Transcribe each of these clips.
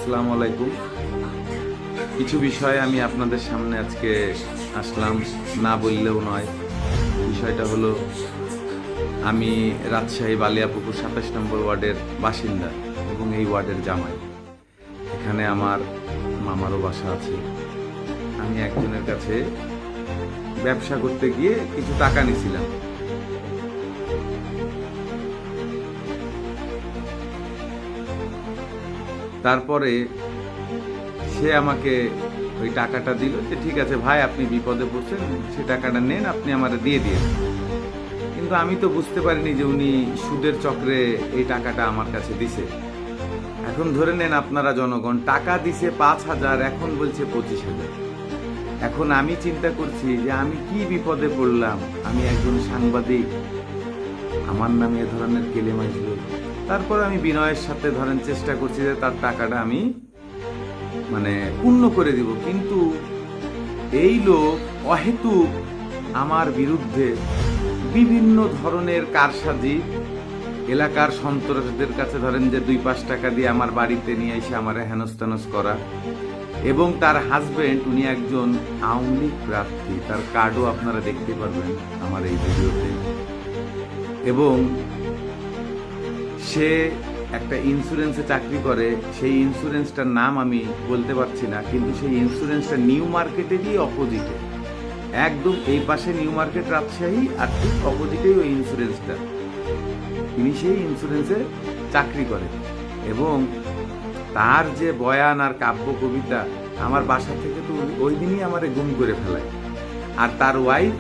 আসসালামু আলাইকুম। কিছু বিষয় আমি আপনাদের সামনে আজকে আসলাম, না বললেও নয়। বিষয়টা হলো, আমি রাজশাহী বালিয়াপুকুর ২৭ নম্বর ওয়ার্ডের বাসিন্দা এবং এই ওয়ার্ডের জামাই। এখানে আমার মামারও বাসা আছে। আমি একজনের কাছে ব্যবসা করতে গিয়ে কিছু টাকা নিয়েছিলাম। তারপরে সে আমাকে ওই টাকাটা দিল যে ঠিক আছে ভাই, আপনি বিপদে পড়ছেন, সে টাকাটা নেন, আপনি আমারে দিয়ে দিন। কিন্তু আমি তো বুঝতে পারিনি যে উনি সুদের চক্রে এই টাকাটা আমার কাছে দিছে। এখন ধরে নেন আপনারা জনগণ, টাকা দিছে ৫,০০০, এখন বলছে ২৫,০০০। এখন আমি চিন্তা করছি যে আমি কি বিপদে পড়লাম। আমি একজন সাংবাদিক, আমার নামে এ ধরনের কেলেম আসবে। তারপর আমি বিনয়ের সাথে ধরেন চেষ্টা করছি যে তার টাকাটা আমি পূর্ণ করে দিব, কিন্তু এই লোক অহেতুক আমার বিরুদ্ধে বিভিন্ন ধরনের কারসাজি, এলাকার সন্ত্রাসীদের কাছে ধরেন যে ২-৫ টাকা দিয়ে আমার বাড়িতে নিয়ে এসে আমার হেনস্থানস করা। এবং তার হাজবেন্ড, উনি একজন আওয়ামী লীগ প্রার্থী, তার কার্ডও আপনারা দেখতে পারবেন আমার এই ভিডিওতে। এবং সে একটা ইন্স্যুরেন্সে চাকরি করে, সেই ইন্স্যুরেন্সটার নাম আমি বলতে পারছি না, কিন্তু সেই ইন্স্যুরেন্সটা নিউ মার্কেটেরই অপোজিটে, একদম এই পাশে নিউ মার্কেট রাজশাহী, আর ঠিক অপোজিটেই ওই ইন্স্যুরেন্সটা। তিনি সেই ইন্স্যুরেন্সে চাকরি করে এবং তার যে বয়ান আর কাব্য কবিতা, আমার বাসা থেকে তো ওই দিনই আমারে গুম করে ফেলায়। আর তার ওয়াইফ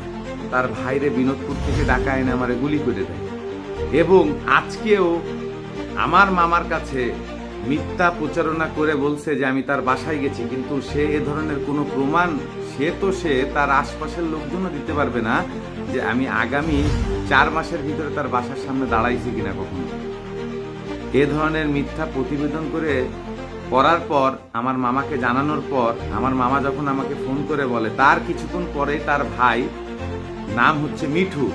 তার ভাইরে বিনোদপুর থেকে ডাকা এনে আমারে গুলি করে দেয়। এবং আজকেও আমার মামার কাছে মিথ্যা প্রচারণা করে বলছে যে আমি তার বাসায় গেছি, কিন্তু সে এ ধরনের কোনো প্রমাণ সে তার আশপাশের লোকজনও দিতে পারবে না যে আমি আগামী ৪ মাসের ভিতরে তার বাসার সামনে দাঁড়াইছি কিনা কখনো। এ ধরনের মিথ্যা প্রতিবেদন করার পর, আমার মামাকে জানানোর পর, আমার মামা যখন আমাকে ফোন করে বলে, তার কিছুক্ষণ পরে তার ভাই, নাম হচ্ছে মিঠু,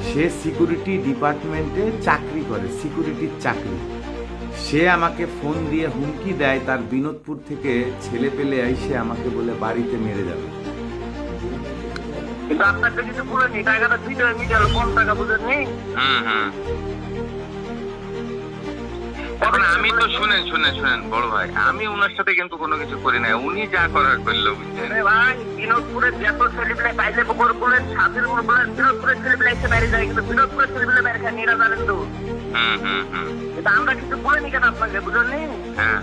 সে সিকিউরিটি ডিপার্টমেন্টে চাকরি করে, সিকিউরিটির চাকরি। সে আমাকে ফোন দিয়ে হুমকি দেয় তার বিনোদপুর থেকে ছেলে পেলে এসে আমাকে বলে বাড়িতে মেরে যাবে। কিন্তু আপনাকে কিছু বলেনি, টাকাটা দিতে মিটার কোন টাকা বুঝেননি? এখন আমি তো শুনেন বড় ভাই, আমি ওনার সাথে কিন্তু কোনো কিছু করি না, উনি যা করার করলো বুঝছেন। ভাই, বিনোদপুরের যত ছেলেপিলে বাইরে পুকুর বলেন, স্বাধীন বলেন, বিনোদপুরের ছেলেপিলে এসে বাইরে যায়, কিন্তু বিনোদপুরের ছেলেপিলে বাইরে খায়, নিরা জানেন তো। কিন্তু আমরা কিছু বলিনি কেন আপনাকে, বুঝলেন? হ্যাঁ।